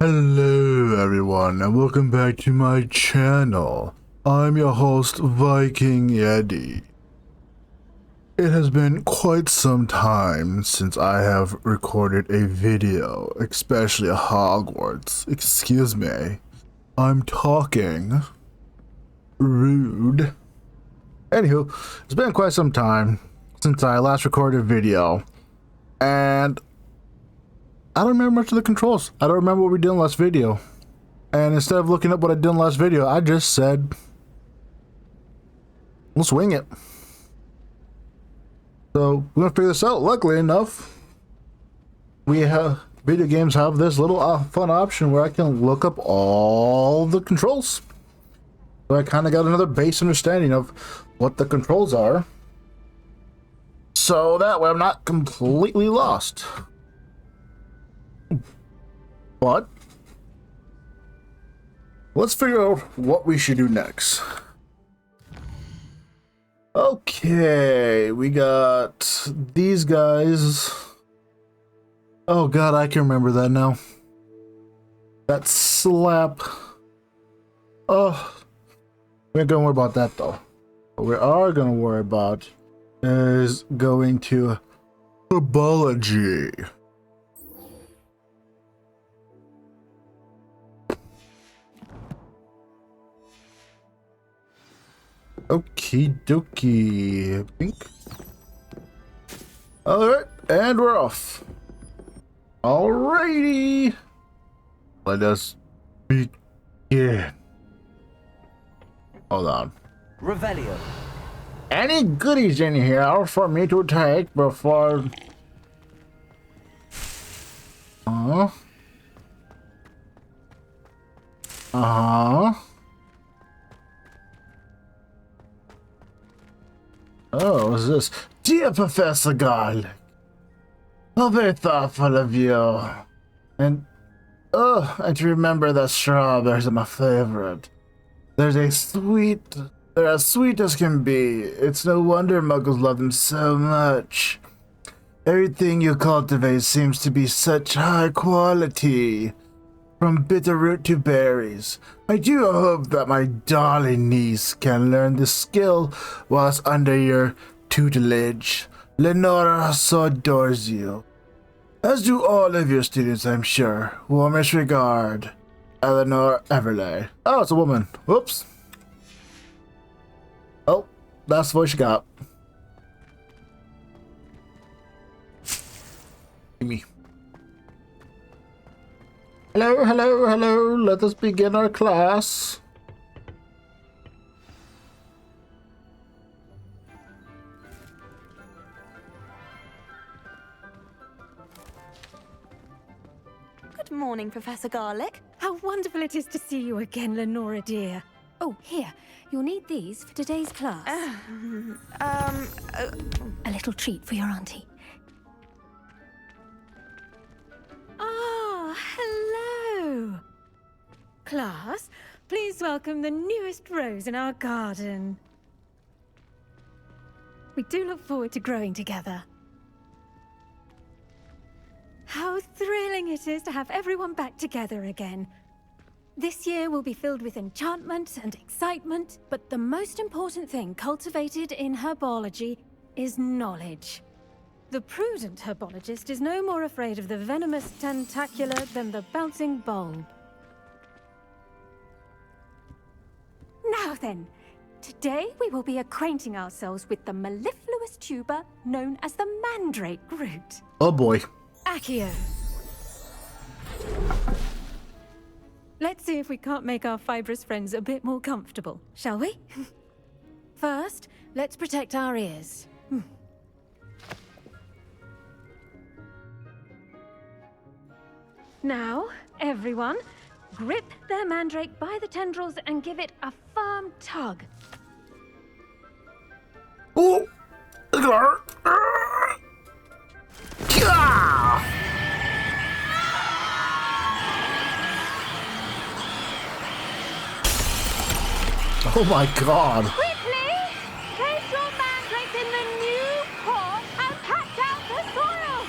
Hello everyone and welcome back to my channel. I'm your host Viking Yeti. It has been quite some time since I have recorded a video, especially Hogwarts. Excuse me, I'm talking rude. Anywho, it's been quite some time since I last recorded a video and I don't remember much of the controls. I don't remember what we did in the last video. And instead of looking up what I did in the last video, I just said, let's wing it. So we're gonna figure this out. Luckily enough, video games have this little fun option where I can look up all the controls. So I kind of got another base understanding of what the controls are. So that way I'm not completely lost. But let's figure out what we should do next. Okay, we got these guys. Oh god, I can remember that now. That slap. Oh, we ain't gonna worry about that though. What we are gonna worry about is going to herbology. Okie dokie. Pink. Alright, and we're off. Alrighty. Let us begin. Hold on. Revelio. Any goodies in here for me to take before... Oh, what's this? Dear Professor Garlic, how very thoughtful of you. And to remember that strawberries are my favorite. They're as sweet as can be. It's no wonder muggles love them so much. Everything you cultivate seems to be such high quality. From bitterroot to berries. I do hope that my darling niece can learn this skill whilst under your tutelage. Lenora so adores you. As do all of your students, I'm sure. Warmest regard, Eleanor Everley. Oh, it's a woman. Whoops. Oh, that's what she got. Me. Hello, hello, hello. Let us begin our class. Good morning, Professor Garlic. How wonderful it is to see you again, Lenora dear. Oh, here. You'll need these for today's class. A little treat for your auntie. Ah, hello. Class, please welcome the newest rose in our garden. We do look forward to growing together. How thrilling it is to have everyone back together again. This year will be filled with enchantment and excitement, but the most important thing cultivated in herbology is knowledge. The prudent herbologist is no more afraid of the venomous tentacular than the bouncing bulb. Now then, today we will be acquainting ourselves with the mellifluous tuber known as the mandrake root. Oh boy. Accio. Let's see if we can't make our fibrous friends a bit more comfortable, shall we? First, let's protect our ears. Now, everyone, grip their mandrake by the tendrils and give it a firm tug. Oh! Oh my god. Quickly! Place your mandrake in the new pot and patch out the soil!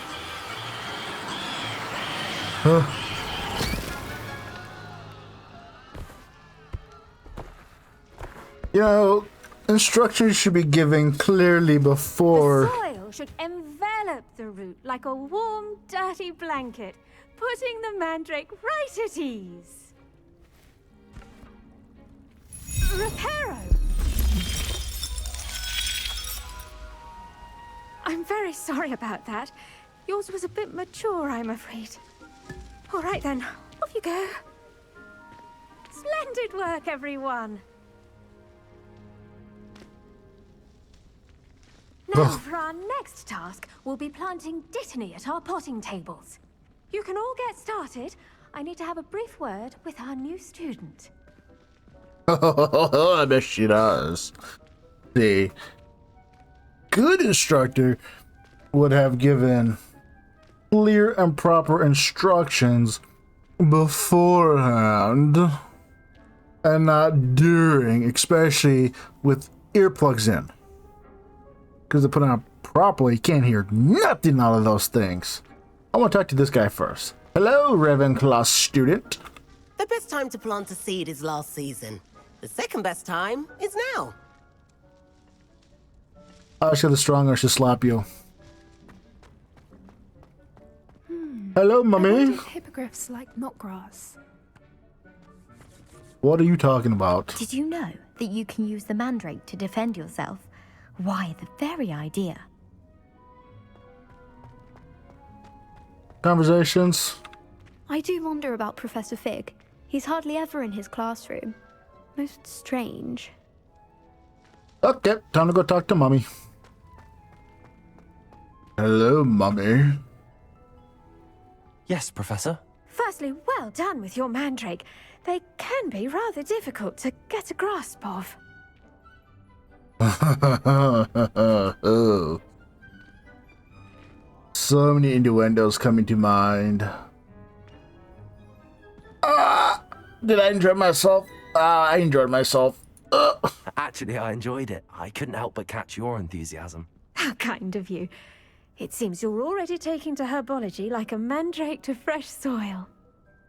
You know, instructions should be given clearly before. The soil should envelop the root like a warm, dirty blanket, putting the mandrake right at ease. Reparo! I'm very sorry about that. Yours was a bit mature, I'm afraid. All right then, off you go. Splendid work, everyone. Now, for our next task, we'll be planting Dittany at our potting tables. You can all get started. I need to have a brief word with our new student. I bet she does. The good instructor would have given clear and proper instructions beforehand and not during, especially with earplugs in. Because they put on properly, you can't hear nothing out of those things. I want to talk to this guy first. Hello, Ravenclaw student. The best time to plant a seed is last season. The second best time is now. I should have strong or should slap you. Hello, I mummy. wonder if hippogriffs like knotgrass. What are you talking about? Did you know that you can use the mandrake to defend yourself? Why, the very idea. Conversations? I do wonder about Professor Fig. He's hardly ever in his classroom. Most strange. Okay, time to go talk to mommy. Hello, mummy. Yes, Professor. Firstly, well done with your mandrake. They can be rather difficult to get a grasp of. So many innuendos coming to mind. Did I enjoy myself? I enjoyed myself. Actually, I enjoyed it. I couldn't help but catch your enthusiasm. How kind of you. It seems you're already taking to herbology like a mandrake to fresh soil.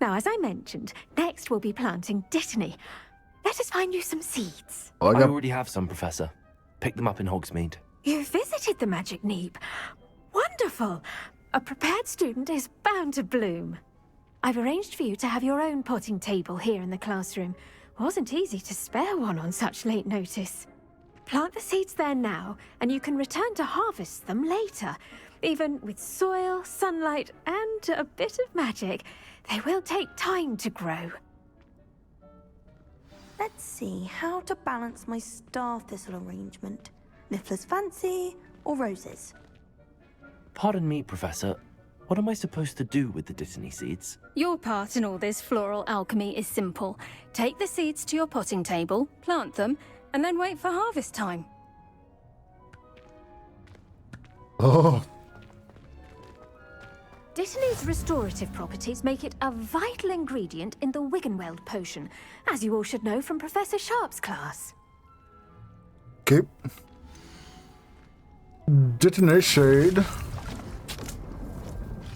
Now, as I mentioned, next we'll be planting Dittany. Let us find you some seeds. Oh, I already have some, Professor. Picked them up in Hogsmeade. You visited the Magic Neep. Wonderful. A prepared student is bound to bloom. I've arranged for you to have your own potting table here in the classroom. Wasn't easy to spare one on such late notice. Plant the seeds there now, and you can return to harvest them later. Even with soil, sunlight, and a bit of magic, they will take time to grow. Let's see how to balance my star thistle arrangement. Niffler's fancy or roses? Pardon me, Professor. What am I supposed to do with the Dittany seeds? Your part in all this floral alchemy is simple. Take the seeds to your potting table, plant them, and then wait for harvest time. Oh, Dittany's restorative properties make it a vital ingredient in the Wiggenweld potion, as you all should know from Professor Sharp's class. okay. Detonate shade.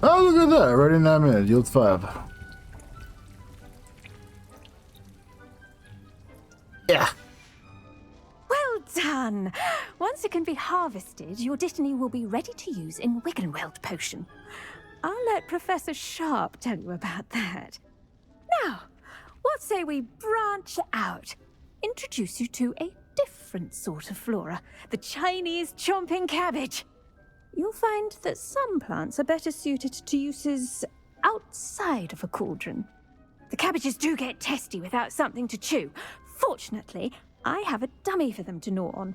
Oh, look at that. Already 9 minutes. Yield 5. Yeah. Well done! Once it can be harvested, your Dittany will be ready to use in Wiggenweld potion. I'll let Professor Sharp tell you about that. Now, what say we branch out? Introduce you to a different sort of flora, the Chinese chomping cabbage. You'll find that some plants are better suited to uses outside of a cauldron. The cabbages do get testy without something to chew. Fortunately, I have a dummy for them to gnaw on.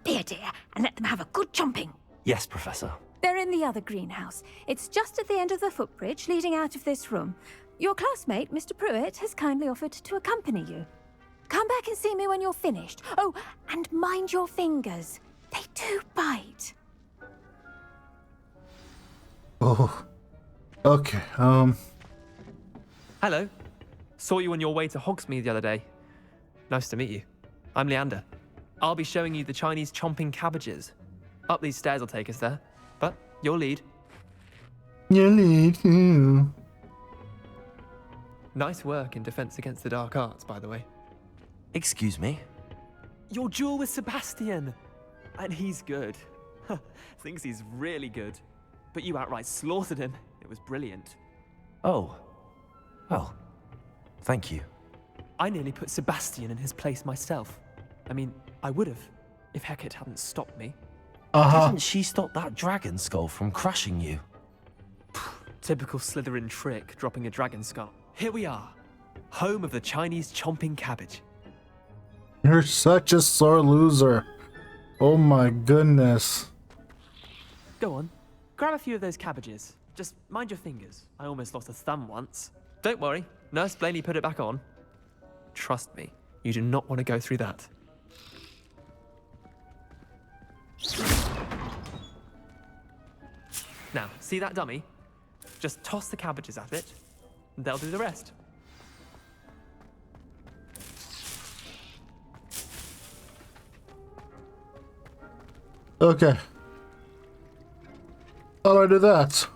Be a dear and let them have a good chomping. Yes, Professor. They're in the other greenhouse. It's just at the end of the footbridge leading out of this room. Your classmate, Mr. Pruitt, has kindly offered to accompany you. Come back and see me when you're finished. Oh, and mind your fingers. They do bite. Oh. Okay. Hello. Saw you on your way to Hogsmeade the other day. Nice to meet you. I'm Leander. I'll be showing you the Chinese chomping cabbages. Up these stairs will take us there, but you'll lead. You need to. Nice work in Defense Against the Dark Arts, by the way. Excuse me. Your duel with Sebastian! And he's good. Thinks he's really good. But you outright slaughtered him. It was brilliant. Oh. Well, thank you. I nearly put Sebastian in his place myself. I mean, I would have, if Hecate hadn't stopped me. Didn't she stop that dragon skull from crushing you? Typical Slytherin trick, dropping a dragon skull. Here we are, home of the Chinese chomping cabbage. You're such a sore loser. Oh my goodness. Go on, grab a few of those cabbages. Just mind your fingers. I almost lost a thumb once. Don't worry, Nurse Blaney put it back on. Trust me, you do not want to go through that. Now, see that dummy? Just toss the cabbages at it, and they'll do the rest. Okay. How do I do that?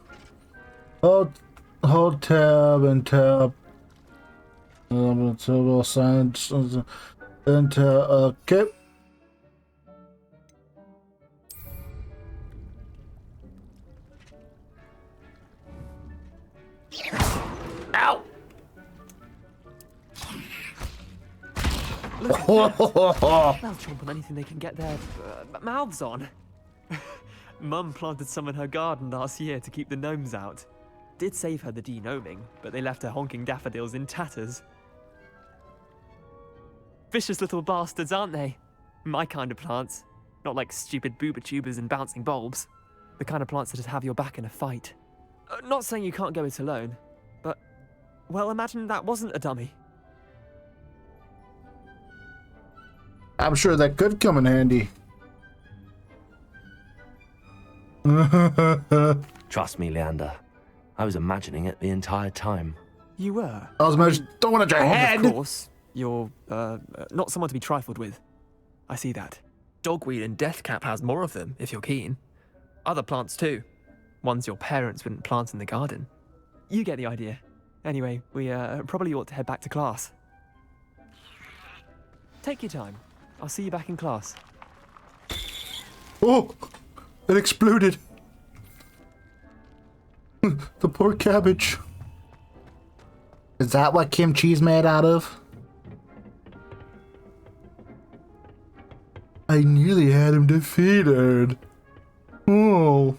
Hold tab and tab. Sign and okay. Ow! Look at that. They'll chomp on anything they can get their mouths on. Mum planted some in her garden last year to keep the gnomes out. Did save her the de-gnoming, but they left her honking daffodils in tatters. Vicious little bastards, aren't they? My kind of plants. Not like stupid booba tubers and bouncing bulbs. The kind of plants that'd have your back in a fight. Not saying you can't go it alone, but, well, imagine that wasn't a dummy. I'm sure that could come in handy. Trust me, Leander. I was imagining it the entire time. You were? I was imagining throwing at your head. Of course, you're, not someone to be trifled with. I see that. Dogweed and deathcap has more of them, if you're keen. Other plants too. Ones your parents wouldn't plant in the garden. You get the idea. Anyway, we probably ought to head back to class. Take your time. I'll see you back in class. Oh, it exploded. The poor cabbage. Is that what kimchi's made out of? I nearly had him defeated. Oh.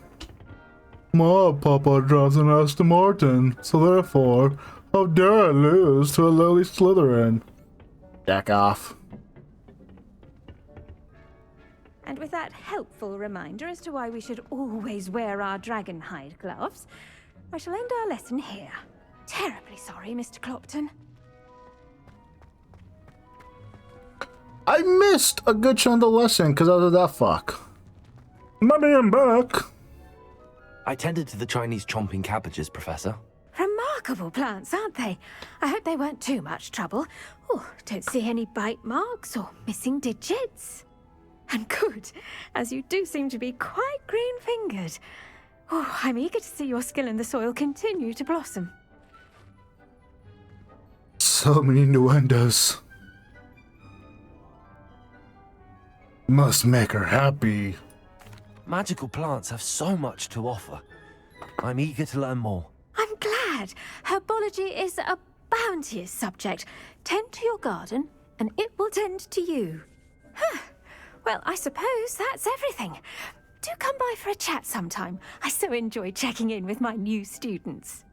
My papa drives an Aston Martin, so therefore, how dare I lose to a lowly Slytherin? Jack off. And with that helpful reminder as to why we should always wear our dragon hide gloves, I shall end our lesson here. Terribly sorry, Mr. Clopton. I missed a good chunk of the lesson because of that fuck. Mommy, I'm back. I tended to the Chinese chomping cabbages, Professor. Remarkable plants, aren't they? I hope they weren't too much trouble. Oh, don't see any bite marks or missing digits. And good, as you do seem to be quite green-fingered. Oh, I'm eager to see your skill in the soil continue to blossom. So many innuendos. Must make her happy. Magical plants have so much to offer. I'm eager to learn more. I'm glad. Herbology is a bounteous subject. Tend to your garden, and it will tend to you. Huh. Well, I suppose that's everything. Do come by for a chat sometime. I so enjoy checking in with my new students.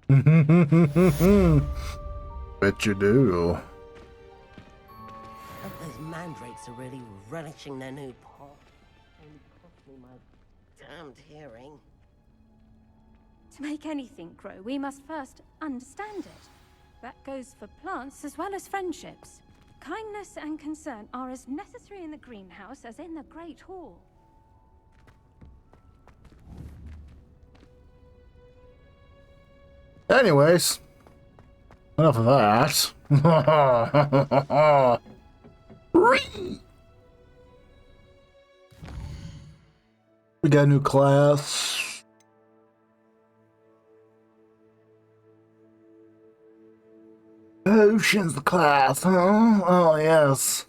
Bet you do. Hope those mandrakes are really relishing their new pot. Only cost me my damned hearing. To make anything grow, we must first understand it. That goes for plants as well as friendships. Kindness and concern are as necessary in the greenhouse as in the Great Hall. Anyways, enough of that. We got a new class. Ocean's the class, huh? Oh, yes.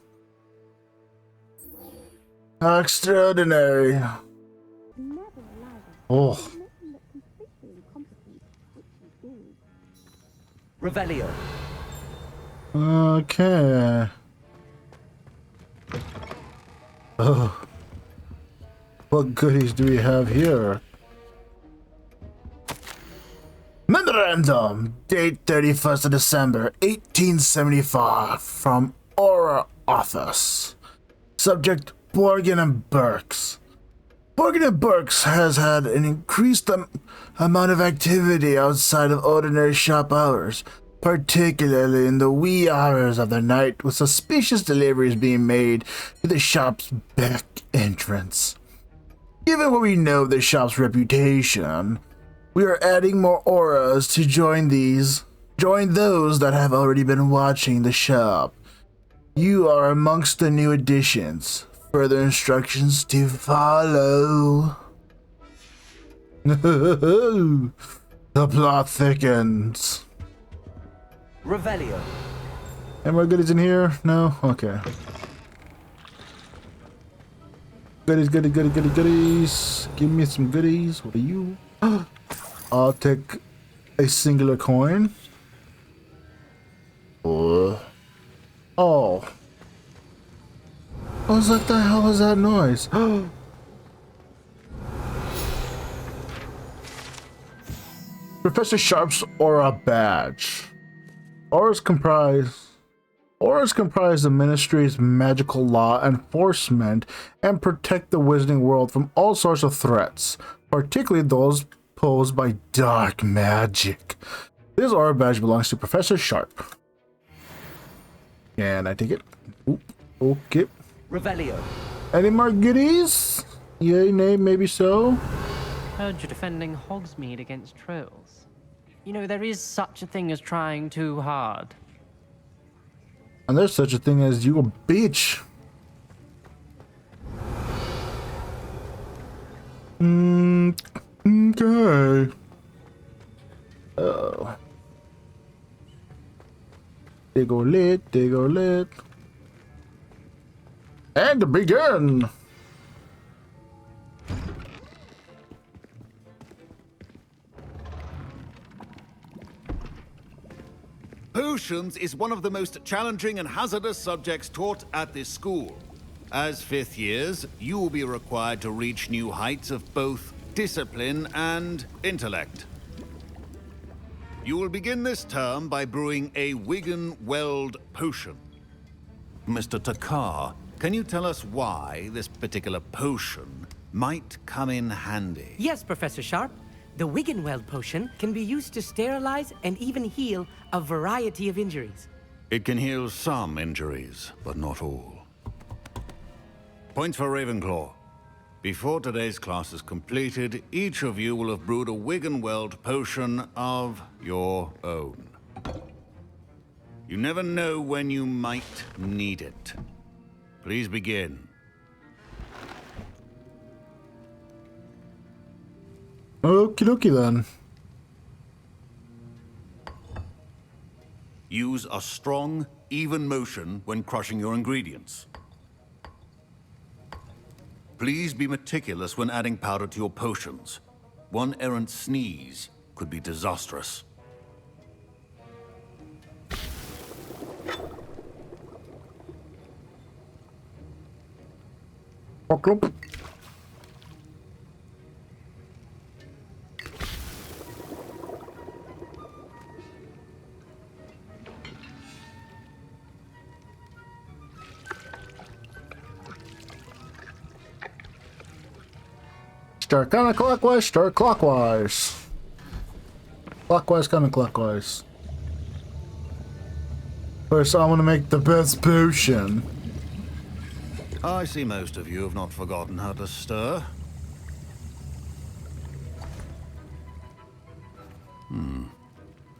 Extraordinary. Oh. Revelio. Okay. Oh. What goodies do we have here? Memorandum, date 31st of December, 1875, from Aura Office. Subject, Borgin and Burks. Borgin and Burks has had an increased amount of activity outside of ordinary shop hours, particularly in the wee hours of the night, with suspicious deliveries being made to the shop's back entrance. Given what we know of the shop's reputation, we are adding more auras to join those that have already been watching the shop. You are amongst the new additions. Further instructions to follow. The plot thickens. Revelio. Any more goodies in here? No? Okay. Goodies. Give me some goodies. What are you? I'll take a singular coin. Oh. I was like, the hell was that noise? Professor Sharp's Aura Badge. Auras comprise the Ministry's magical law enforcement and protect the wizarding world from all sorts of threats, particularly those posed by dark magic. This Aura Badge belongs to Professor Sharp. Can I take it? Oop, okay. Revelio. Any more goodies? Yay, nay, maybe so. Heard you're defending Hogsmeade against trolls. You know, there is such a thing as trying too hard. And there's such a thing as you a bitch. Okay. Oh. They go lit. And begin! Potions is one of the most challenging and hazardous subjects taught at this school. As fifth years, you will be required to reach new heights of both discipline and intellect. You will begin this term by brewing a Wigan-Weld potion. Mr. Takar, can you tell us why this particular potion might come in handy? Yes, Professor Sharp. The Wigan-Weld potion can be used to sterilize and even heal a variety of injuries. It can heal some injuries, but not all. Points for Ravenclaw. Before today's class is completed, each of you will have brewed a Wigan-Weld potion of your own. You never know when you might need it. Please begin. Okie dokie then. Use a strong, even motion when crushing your ingredients. Please be meticulous when adding powder to your potions. One errant sneeze could be disastrous. Start counterclockwise, start clockwise. Clockwise, counterclockwise. First, I want to make the best potion. I see most of you have not forgotten how to stir.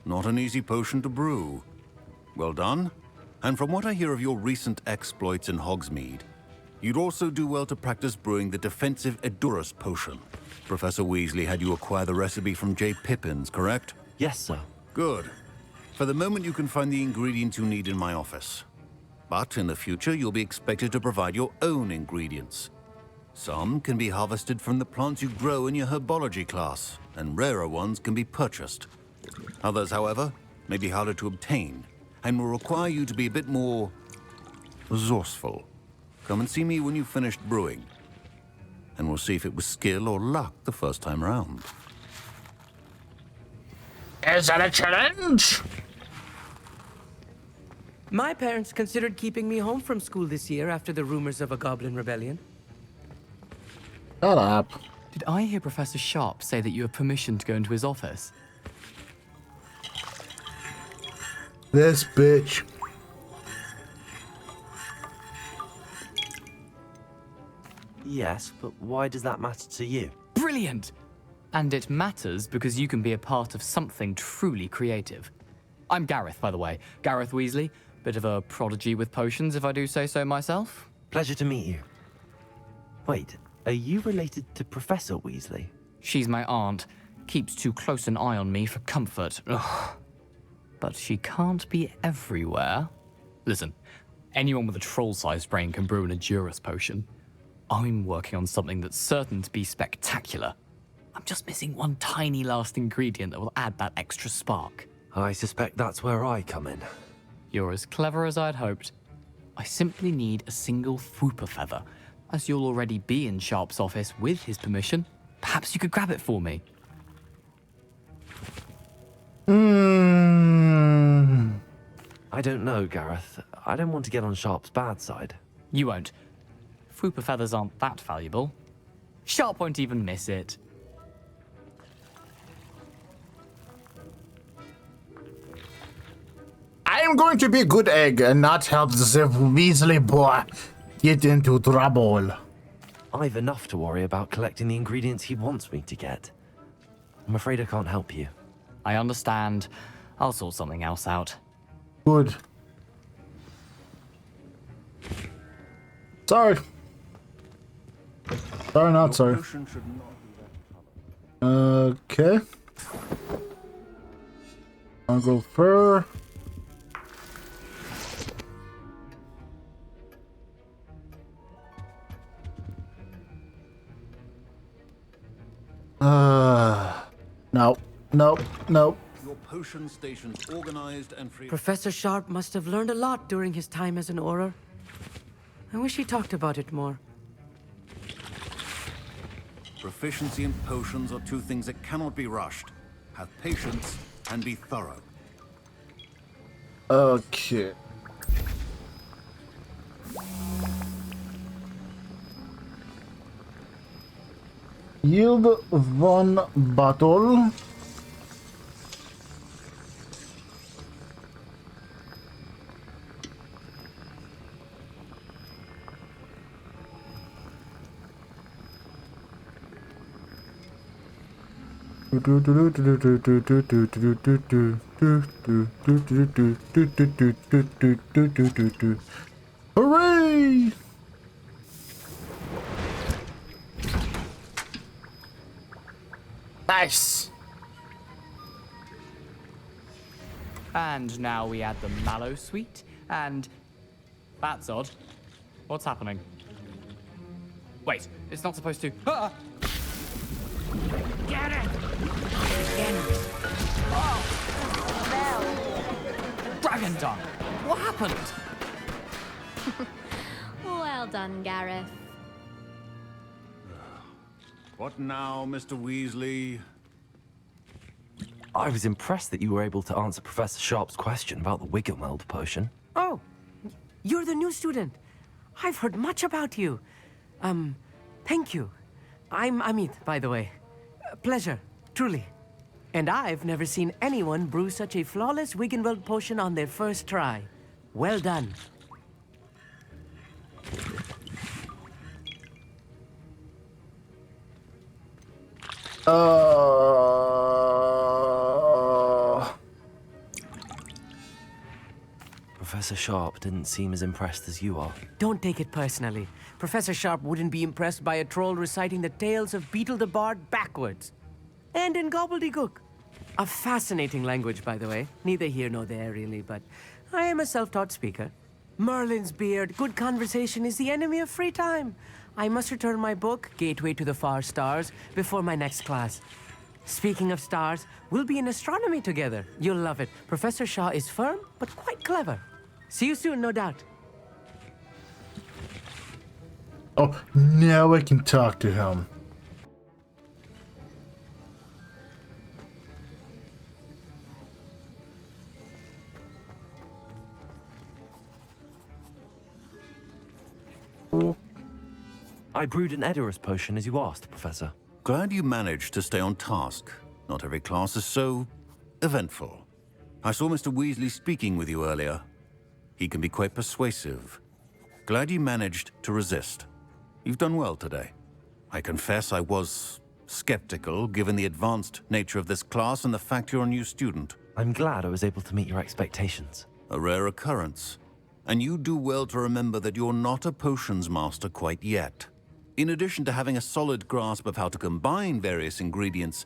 Not an easy potion to brew. Well done. And from what I hear of your recent exploits in Hogsmeade, you'd also do well to practice brewing the defensive Edurus potion. Professor Weasley had you acquire the recipe from J. Pippins, correct? Yes, sir. Good. For the moment, you can find the ingredients you need in my office. But in the future, you'll be expected to provide your own ingredients. Some can be harvested from the plants you grow in your herbology class, and rarer ones can be purchased. Others, however, may be harder to obtain, and will require you to be a bit more resourceful. Come and see me when you've finished brewing, and we'll see if it was skill or luck the first time round. Is that a challenge? My parents considered keeping me home from school this year after the rumors of a goblin rebellion. Shut up. Did I hear Professor Sharp say that you have permission to go into his office? This bitch. Yes, but why does that matter to you? Brilliant! And it matters because you can be a part of something truly creative. I'm Gareth, by the way. Gareth Weasley. Bit of a prodigy with potions, if I do say so myself. Pleasure to meet you. Wait, are you related to Professor Weasley? She's my aunt. Keeps too close an eye on me for comfort. Ugh. But she can't be everywhere. Listen, anyone with a troll-sized brain can brew an Edurus potion. I'm working on something that's certain to be spectacular. I'm just missing one tiny last ingredient that will add that extra spark. I suspect that's where I come in. You're as clever as I'd hoped. I simply need a single Fwooper feather. As you'll already be in Sharp's office with his permission, perhaps you could grab it for me. I don't know, Gareth. I don't want to get on Sharp's bad side. You won't. Fwooper feathers aren't that valuable. Sharp won't even miss it. I am going to be a good egg and not help the Weasley boy get into trouble. I've enough to worry about collecting the ingredients he wants me to get. I'm afraid I can't help you. I understand. I'll sort something else out. Good. Sorry. Sorry, not sorry. Okay. I'll go fur. Nope. Nope. Nope. Your potion station's organized and free. Professor Sharp must have learned a lot during his time as an Auror. I wish he talked about it more. Proficiency in potions are two things that cannot be rushed. Have patience and be thorough. Okay. Yield 1 bottle. Hooray! Nice. And now we add the mallow sweet, and that's odd. What's happening? Wait, it's not supposed to. Ah! Get it! Dragon dung! What happened? Well done, Gareth. What now, Mr. Weasley? I was impressed that you were able to answer Professor Sharp's question about the Wiggenweld potion. Oh, you're the new student. I've heard much about you. Thank you. I'm Amit, by the way. Pleasure, truly. And I've never seen anyone brew such a flawless Wiggenweld potion on their first try. Well done. Professor Sharp didn't seem as impressed as you are. Don't take it personally. Professor Sharp wouldn't be impressed by a troll reciting the tales of Beetle the Bard backwards. And in gobbledygook. A fascinating language, by the way. Neither here nor there, really, but I am a self-taught speaker. Merlin's beard, good conversation is the enemy of free time. I must return my book, Gateway to the Far Stars, before my next class. Speaking of stars, we'll be in astronomy together. You'll love it. Professor Shaw is firm, but quite clever. See you soon, no doubt. Oh, now I can talk to him. I brewed an Edorus potion as you asked, Professor. Glad you managed to stay on task. Not every class is so eventful. I saw Mr. Weasley speaking with you earlier. He can be quite persuasive. Glad you managed to resist. You've done well today. I confess I was skeptical, given the advanced nature of this class and the fact you're a new student. I'm glad I was able to meet your expectations. A rare occurrence. And you do well to remember that you're not a potions master quite yet. In addition to having a solid grasp of how to combine various ingredients,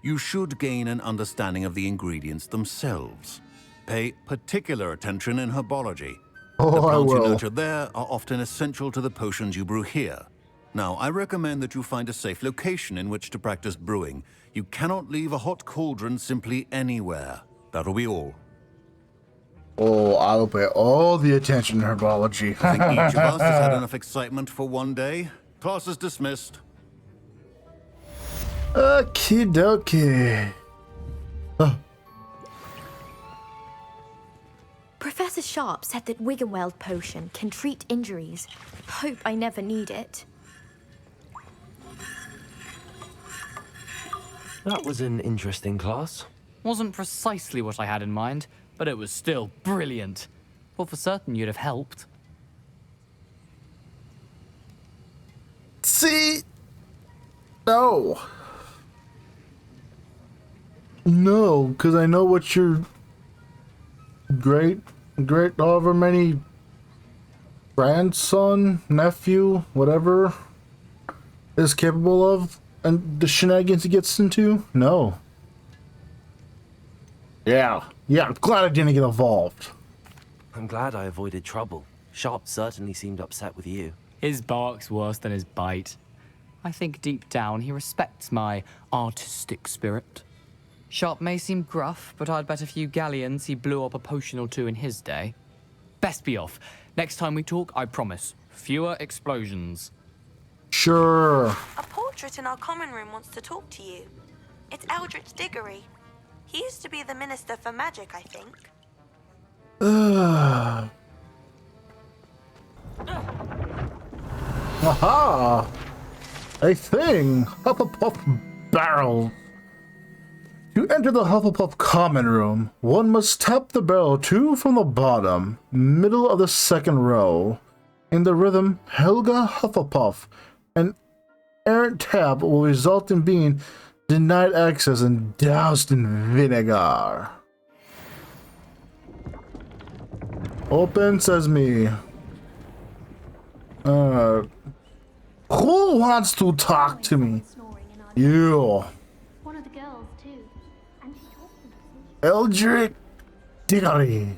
you should gain an understanding of the ingredients themselves. Pay particular attention in herbology. The plants you nurture there are often essential to the potions you brew here. Now, I recommend that you find a safe location in which to practice brewing. You cannot leave a hot cauldron simply anywhere. That'll be all. Oh, I'll pay all the attention to herbology. I think each of us has had enough excitement for one day. Class is dismissed. Okie dokie. Professor Sharp said that Wiggenweld potion can treat injuries. Hope I never need it. That was an interesting class. Wasn't precisely what I had in mind, but it was still brilliant. Well, for certain you'd have helped. See? No. No, because I know what your great, however many grandson, nephew, whatever, is capable of, and the shenanigans he gets into. No. Yeah, I'm glad I didn't get involved. I'm glad I avoided trouble. Sharp certainly seemed upset with you. His bark's worse than his bite. I think deep down he respects my artistic spirit. Sharp may seem gruff, but I'd bet a few galleons he blew up a potion or two in his day. Best be off. Next time we talk, I promise, fewer explosions. Sure. A portrait in our common room wants to talk to you. It's Eldritch Diggory. He used to be the Minister for Magic, I think. Aha! A thing! Hufflepuff barrel. To enter the Hufflepuff common room, one must tap the barrel 2 from the bottom, middle of the second row. In the rhythm, Helga Hufflepuff. An errant tap will result in being denied access and doused in vinegar. Open sesame. Who wants to talk to me? You. One of the girls too. And she told me. Eldritch Diggory.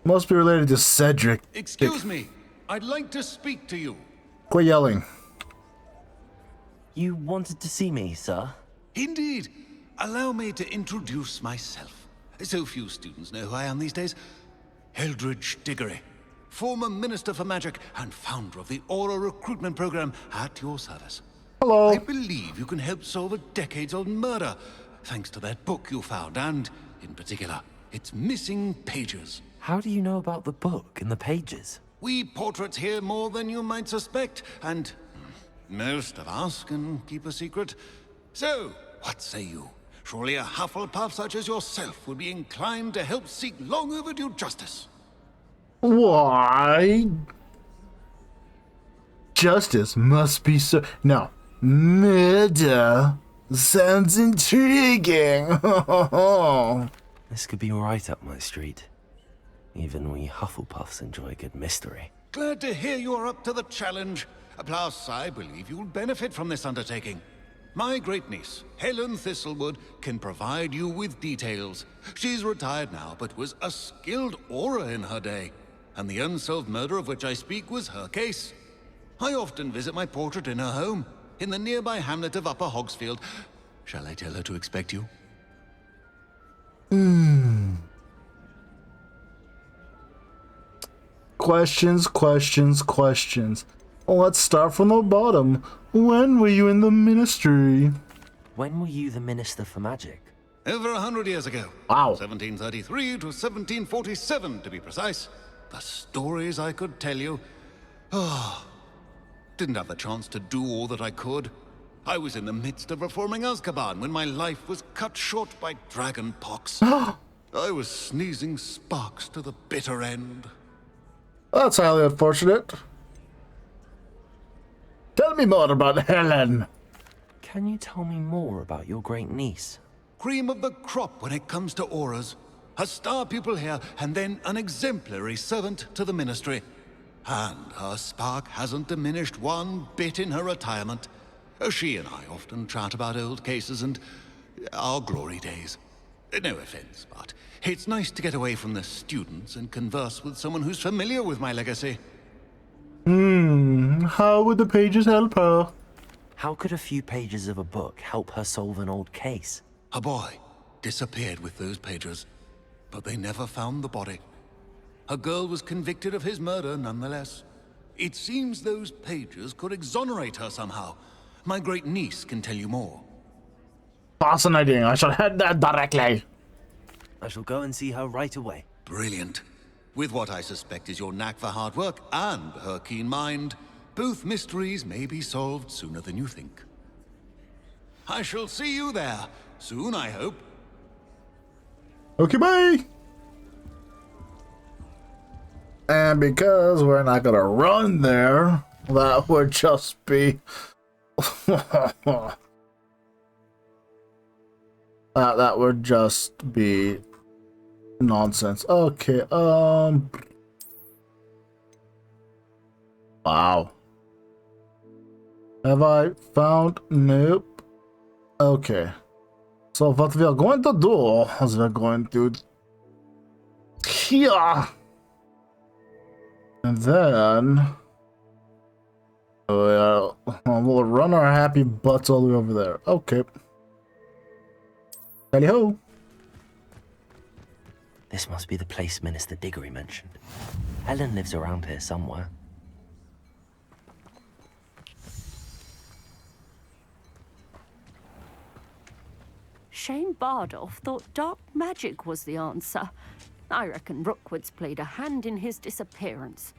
Must be related to Cedric. Excuse me. I'd like to speak to you. Quit yelling. You wanted to see me, sir? Indeed. Allow me to introduce myself. So few students know who I am these days. Eldritch Diggory, former Minister for Magic and founder of the Aura Recruitment Program at your service. Hello. I believe you can help solve a decades-old murder, thanks to that book you found, and, in particular, its missing pages. How do you know about the book and the pages? We portraits hear more than you might suspect, and most of us can keep a secret. So, what say you? Surely a Hufflepuff such as yourself would be inclined to help seek long overdue justice. Why? Justice must be so. No. Murder sounds intriguing. This could be right up my street. Even we Hufflepuffs enjoy a good mystery. Glad to hear you're up to the challenge. Plus, I believe you'll benefit from this undertaking. My great-niece, Helen Thistlewood, can provide you with details. She's retired now, but was a skilled aura in her day. and the unsolved murder of which I speak was her case. I often visit my portrait in her home, in the nearby hamlet of Upper Hogsfield. Shall I tell her to expect you? Questions, questions, questions. Let's start from the bottom. When were you in the ministry? When were you the Minister for Magic? Over 100 years ago. Wow. 1733 to 1747, to be precise. The stories I could tell you. Oh, didn't have the chance to do all that I could. I was in the midst of reforming Azkaban when my life was cut short by dragon pox. I was sneezing sparks to the bitter end. That's highly unfortunate. Tell me more about Helen. Can you tell me more about your great niece? Cream of the crop when it comes to auras. A star pupil here, and then an exemplary servant to the ministry. And her spark hasn't diminished one bit in her retirement. She and I often chat about old cases and our glory days. No offense, but it's nice to get away from the students and converse with someone who's familiar with my legacy. How would the pages help her? How could a few pages of a book help her solve an old case? A boy disappeared with those pages, but they never found the body. A girl was convicted of his murder nonetheless. It seems those pages could exonerate her somehow. My great niece can tell you more. Fascinating. I shall head there directly. I shall go and see her right away. Brilliant. With what I suspect is your knack for hard work and her keen mind, both mysteries may be solved sooner than you think. I shall see you there soon, I hope. Okay, bye. And because we're not gonna run there, that would just be that would just be nonsense. Okay, wow. Have I found? Nope. Okay. So what we are going to do is we're going to here. And then we'll run our happy butts all the way over there. Okay. Tally ho. This must be the place Minister Diggory mentioned. Helen lives around here somewhere. Shane Bardolph thought dark magic was the answer. I reckon Rookwood's played a hand in his disappearance.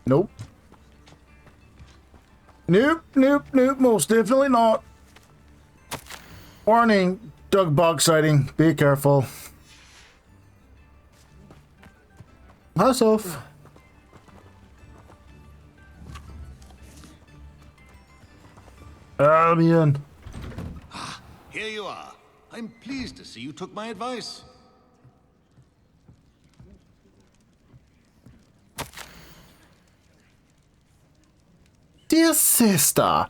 Nope. Nope, nope, nope, most definitely not. Warning, Doug Bog sighting. Be careful. Hi, Soph. Albion. Here you are. I'm pleased to see you took my advice. Dear sister,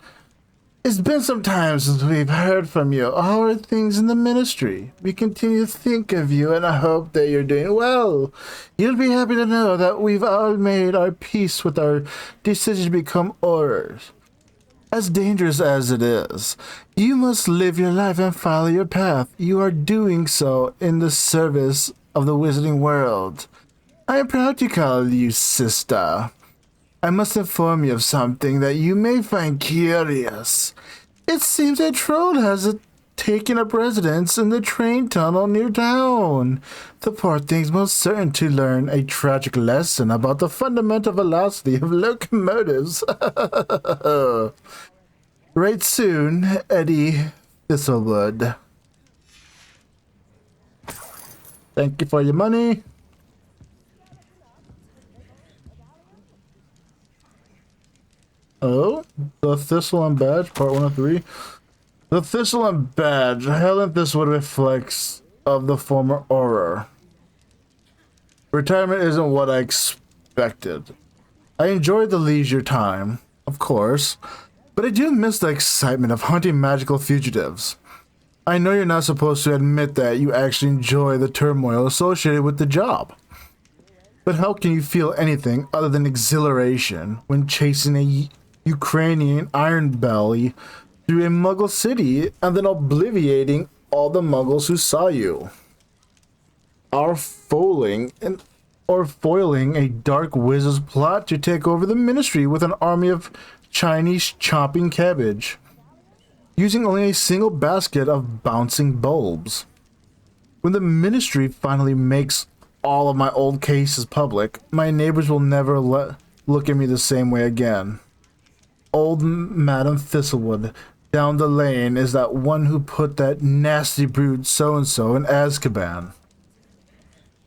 it's been some time since we've heard from you. How are things in the ministry? We continue to think of you and I hope that you're doing well. You'll be happy to know that we've all made our peace with our decision to become Aurors. As dangerous as it is, you must live your life and follow your path. You are doing so in the service of the wizarding world. I am proud to call you sister. I must inform you of something that you may find curious. It seems a troll has taken up residence in the train tunnel near town. The poor thing's most certain to learn a tragic lesson about the fundamental velocity of locomotives. Right soon, Eddie Thistlewood. Thank you for your money. Oh, the Thistle and Badge, part 1 of 3. The Thistle and Badge. Helen Thistlewood reflects of the former Auror. Retirement isn't what I expected. I enjoyed the leisure time, of course, but I do miss the excitement of hunting magical fugitives. I know you're not supposed to admit that you actually enjoy the turmoil associated with the job. But how can you feel anything other than exhilaration when chasing a Ukrainian iron belly through a Muggle city and then obliviating all the Muggles who saw you? Foiling a dark wizard's plot to take over the ministry with an army of Chinese chopping cabbage, using only a single basket of bouncing bulbs. When the ministry finally makes all of my old cases public, my neighbors will never look at me the same way again. Old Madam Thistlewood down the lane is that one who put that nasty brute so-and-so in Azkaban.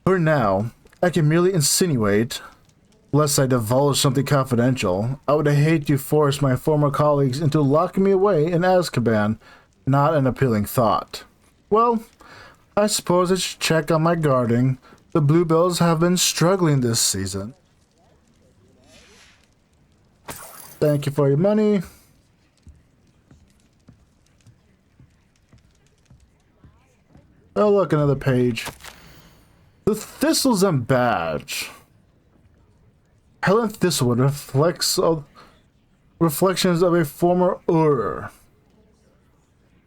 For now, I can merely insinuate, lest I divulge something confidential. I would hate to force my former colleagues into locking me away in Azkaban, not an appealing thought. Well, I suppose I should check on my guarding. The Bluebells have been struggling this season. Thank you for your money. Oh, look, another page. The Thistles and Badge. Helen Thistlewood reflections of a former Auror.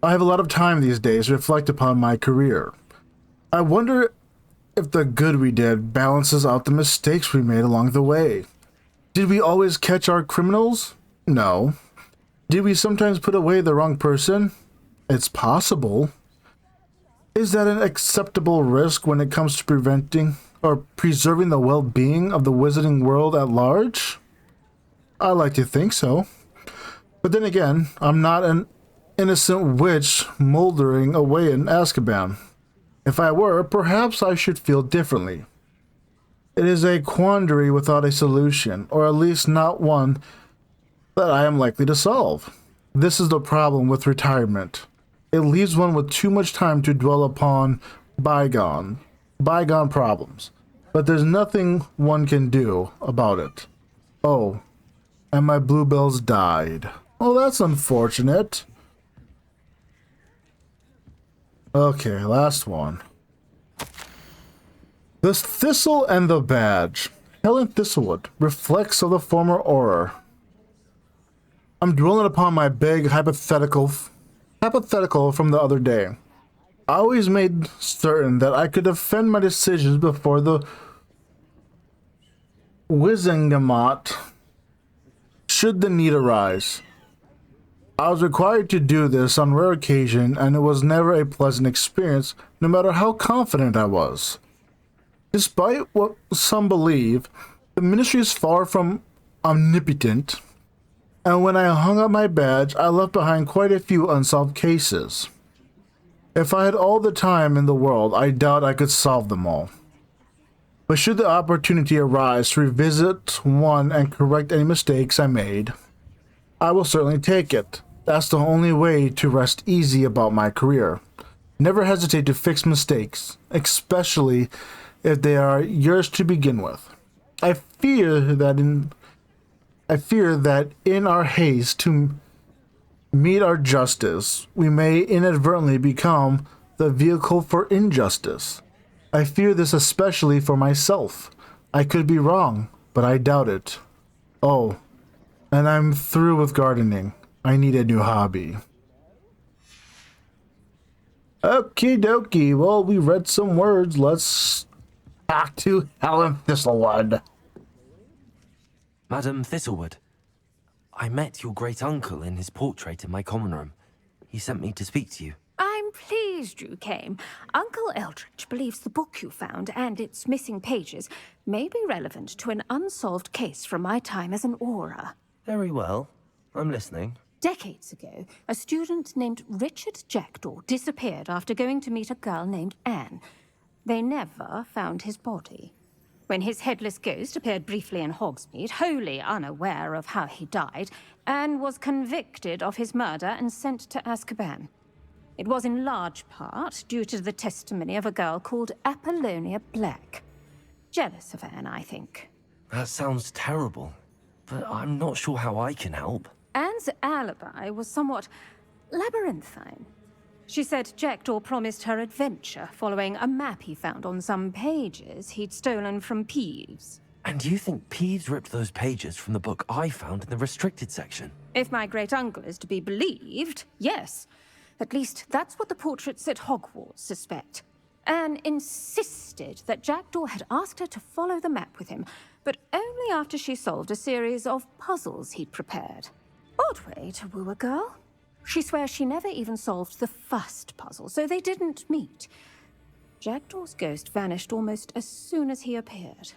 I have a lot of time these days to reflect upon my career. I wonder if the good we did balances out the mistakes we made along the way. Did we always catch our criminals? No. Did we sometimes put away the wrong person? It's possible. Is that an acceptable risk when it comes to preventing or preserving the well-being of the wizarding world at large? I like to think so. But then again, I'm not an innocent witch moldering away in Azkaban. If I were, perhaps I should feel differently. It is a quandary without a solution, or at least not one that I am likely to solve. This is the problem with retirement. It leaves one with too much time to dwell upon bygone problems. But there's nothing one can do about it. Oh, and my Bluebells died. Oh, that's unfortunate. Okay, last one. The Thistle and the Badge. Helen Thistlewood, reflects of the former Auror. I'm dwelling upon my big hypothetical from the other day. I always made certain that I could defend my decisions before the Wizengamot should the need arise. I was required to do this on rare occasion, and it was never a pleasant experience, no matter how confident I was. Despite what some believe, the ministry is far from omnipotent, and when I hung up my badge, I left behind quite a few unsolved cases. If I had all the time in the world, I doubt I could solve them all. But should the opportunity arise to revisit one and correct any mistakes I made, I will certainly take it. That's the only way to rest easy about my career. Never hesitate to fix mistakes, especially if they are yours to begin with. I fear that in our haste to meet our justice, we may inadvertently become the vehicle for injustice. I fear this especially for myself. I could be wrong, but I doubt it. Oh, and I'm through with gardening. I need a new hobby. Okie dokie, well, we read some words. Let's talk to Helen Thistlewood. Madam Thistlewood, I met your great-uncle in his portrait in my common room. He sent me to speak to you. I'm pleased you came. Uncle Eldritch believes the book you found and its missing pages may be relevant to an unsolved case from my time as an Auror. Very well. I'm listening. Decades ago, a student named Richard Jackdaw disappeared after going to meet a girl named Anne. They never found his body. When his headless ghost appeared briefly in Hogsmeade, wholly unaware of how he died, Anne was convicted of his murder and sent to Azkaban. It was in large part due to the testimony of a girl called Apollonia Black. Jealous of Anne, I think. That sounds terrible, but I'm not sure how I can help. Anne's alibi was somewhat labyrinthine. She said Jackdaw promised her adventure following a map he found on some pages he'd stolen from Peeves. And you think Peeves ripped those pages from the book I found in the restricted section? If my great-uncle is to be believed, yes. At least that's what the portraits at Hogwarts suspect. Anne insisted that Jackdaw had asked her to follow the map with him, but only after she solved a series of puzzles he'd prepared. Odd way to woo a girl. She swears she never even solved the first puzzle, so they didn't meet. Jackdaw's ghost vanished almost as soon as he appeared.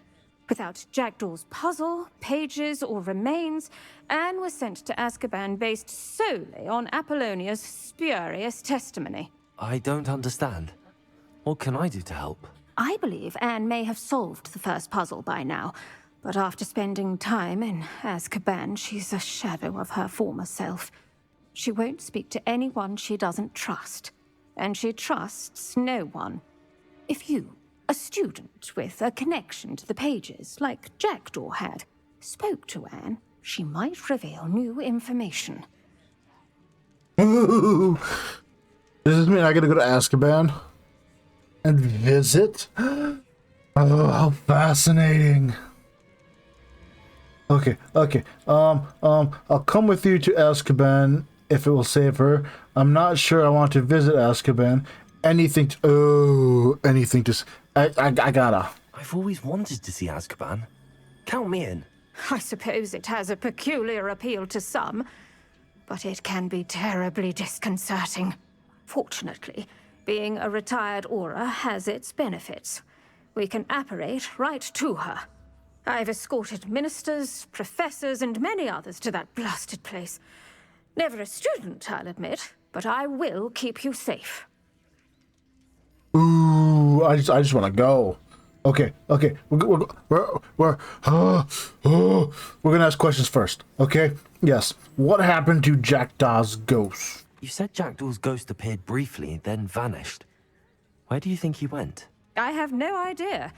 Without Jackdaw's puzzle, pages, or remains, Anne was sent to Azkaban based solely on Apollonia's spurious testimony. I don't understand. What can I do to help? I believe Anne may have solved the first puzzle by now, but after spending time in Azkaban, she's a shadow of her former self. She won't speak to anyone she doesn't trust, and she trusts no one. If you, a student with a connection to the pages, like Jackdaw had, spoke to Anne, she might reveal new information. Ooh. Does this mean I gotta go to Azkaban and visit? Oh, how fascinating. Okay. I'll come with you to Azkaban if it will save her. I'm not sure I want to visit Azkaban. Anything to I gotta. I've always wanted to see Azkaban. Count me in. I suppose it has a peculiar appeal to some, but it can be terribly disconcerting. Fortunately, being a retired Auror has its benefits. We can apparate right to her. I've escorted ministers, professors, and many others to that blasted place. Never a student, I'll admit, but I will keep you safe. Ooh, I just want to go. Okay. We're gonna ask questions first. Okay. Yes. What happened to Jackdaw's ghost? You said Jackdaw's ghost appeared briefly, then vanished. Where do you think he went? I have no idea.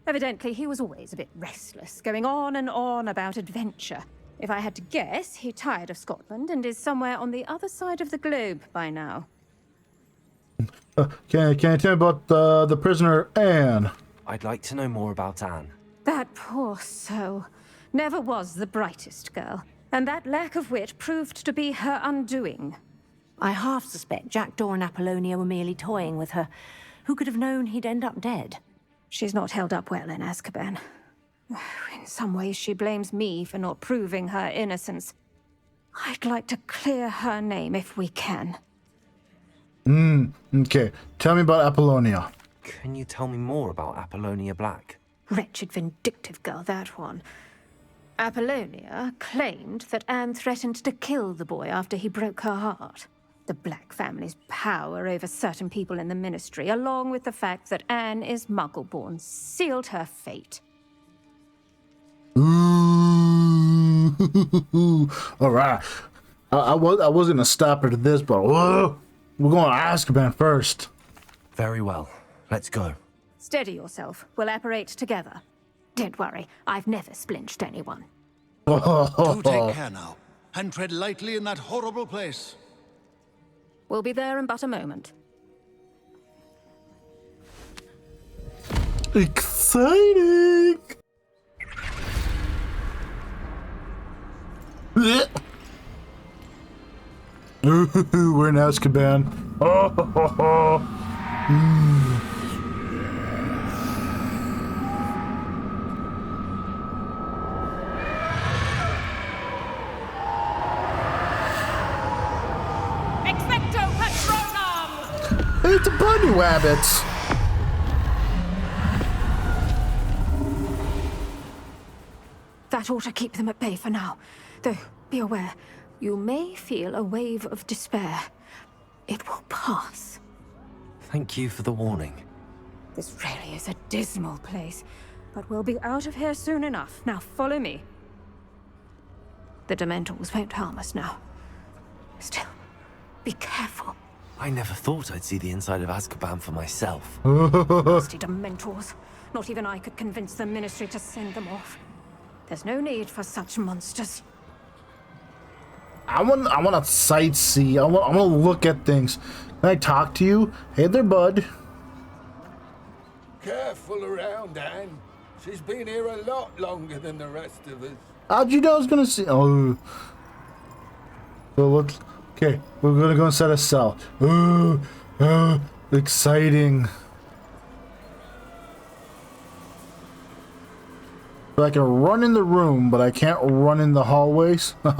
Evidently, he was always a bit restless, going on and on about adventure. If I had to guess, he tired of Scotland and is somewhere on the other side of the globe by now. Can you tell me about the prisoner Anne? I'd like to know more about Anne. That poor soul. Never was the brightest girl, and that lack of wit proved to be her undoing. I half suspect Jackdaw and Apollonia were merely toying with her. Who could have known he'd end up dead? She's not held up well in Azkaban. In some ways, she blames me for not proving her innocence. I'd like to clear her name if we can. Okay. Tell me about Apollonia. Can you tell me more about Apollonia Black? Wretched, vindictive girl, that one. Apollonia claimed that Anne threatened to kill the boy after he broke her heart. The Black family's power over certain people in the Ministry, along with the fact that Anne is Muggle-born, sealed her fate. Ooh. All right. I was gonna stop her to this, but whoa, we're going to Azkaban first. Very well. Let's go. Steady yourself. We'll apparate together. Don't worry, I've never splinched anyone. Do take care now, and tread lightly in that horrible place. We'll be there in but a moment. Exciting! Ooh, we're in Azkaban. It's a bunny rabbits. That ought to keep them at bay for now. Though, be aware, you may feel a wave of despair. It will pass. Thank you for the warning. This really is a dismal place, but we'll be out of here soon enough. Now follow me. The Dementors won't harm us now. Still, be careful. I never thought I'd see the inside of Azkaban for myself. Nasty Dementors. Not even I could convince the Ministry to send them off. There's no need for such monsters. I want to sightsee. I want to look at things, Can I talk to you? Hey there, bud. Careful around, Anne. She's been here a lot longer than the rest of us. How'd you know I was gonna see? Oh. So let's. Okay, we're gonna go inside a cell. Exciting. So I can run in the room, but I can't run in the hallways. I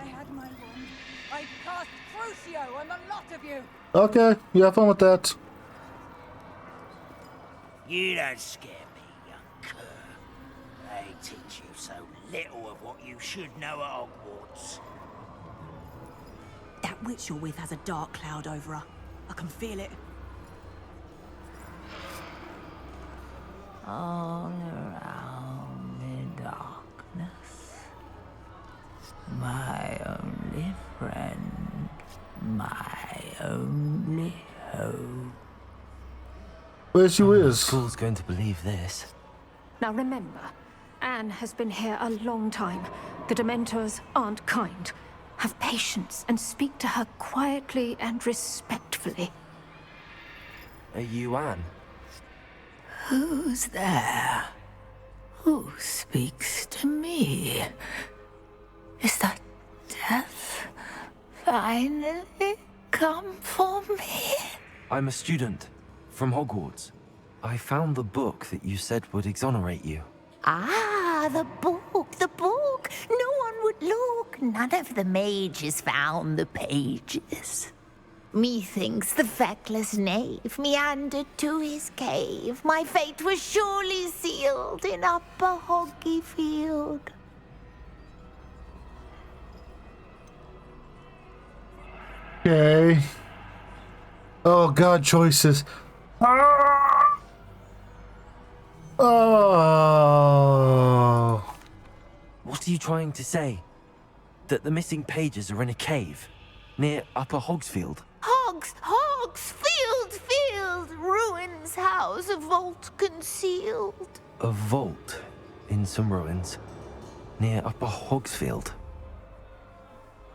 had my wand. I cast Crucio on the lot of you. Okay, you have fun with that. You don't scare me, young cur. They teach you so little of what you should know at Hogwarts. That witch you're with has a dark cloud over her. I can feel it. All around the darkness, my only friend, my only hope. Where she is? School's going to believe this. Now remember, Anne has been here a long time. The Dementors aren't kind. Have patience and speak to her quietly and respectfully. Are you Anne? Who's there? Who speaks to me? Is that death finally come for me? I'm a student from Hogwarts. I found the book that you said would exonerate you. Ah, the book, the book. No one would look. None of the mages found the pages. Methinks the feckless knave meandered to his cave. My fate was surely sealed in Upper Hoggyfield. Okay. Oh God, choices. Oh. What are you trying to say? That the missing pages are in a cave near Upper Hogsfield? Field, ruins house, a vault concealed. A vault in some ruins near Upper Hogsfield.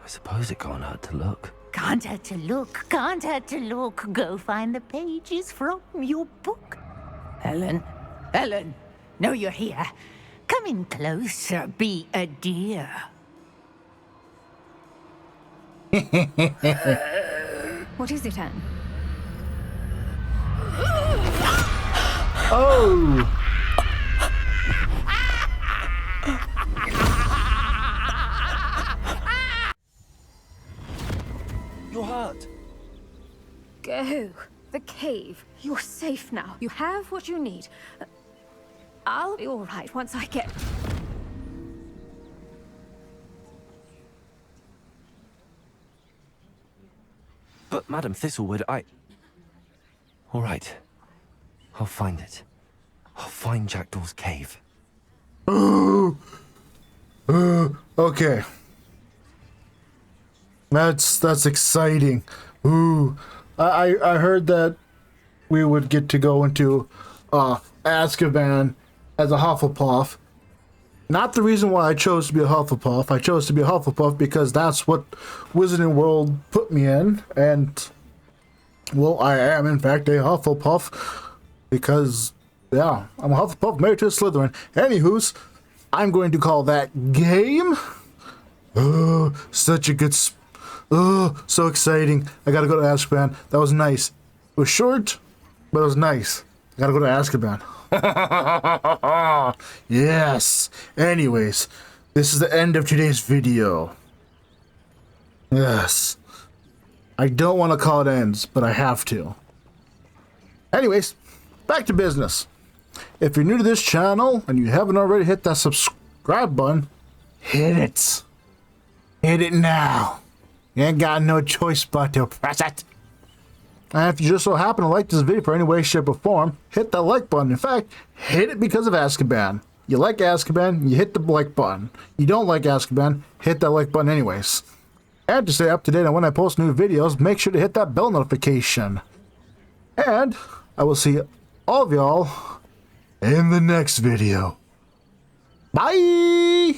I suppose it can't hurt to look. Can't hurt to look, can't hurt to look. Go find the pages from your book. Helen, know you're here. Come in closer, be a dear. What is it, Anne? Oh! You're hurt. Go. The cave. You're safe now. You have what you need. I'll be all right once I get... But Madam Thistlewood, All right. I'll find it. I'll find Jackdaw's cave. Okay. That's exciting. Ooh. I heard that we would get to go into Azkaban as a Hufflepuff. Not the reason why I chose to be a Hufflepuff. I chose to be a Hufflepuff because that's what Wizarding World put me in. And, well, I am, in fact, a Hufflepuff. Because, yeah, I'm a Hufflepuff married to a Slytherin. Anywho's, I'm going to call that game. Oh, such a good... Oh, so exciting. I gotta go to Azkaban. That was nice. It was short, but it was nice. I gotta go to Azkaban. Yes. Anyways, this is the end of today's video. Yes. I don't want to call it ends, but I have to. Anyways, back to business. If you're new to this channel and you haven't already hit that subscribe button, hit it. Hit it now. You ain't got no choice but to press it. And if you just so happen to like this video for any way, shape, or form, hit that like button. In fact, hit it because of Azkaban. You like Azkaban, you hit the like button. You don't like Azkaban, hit that like button anyways. And to stay up to date on when I post new videos, make sure to hit that bell notification. And I will see all of y'all in the next video. Bye!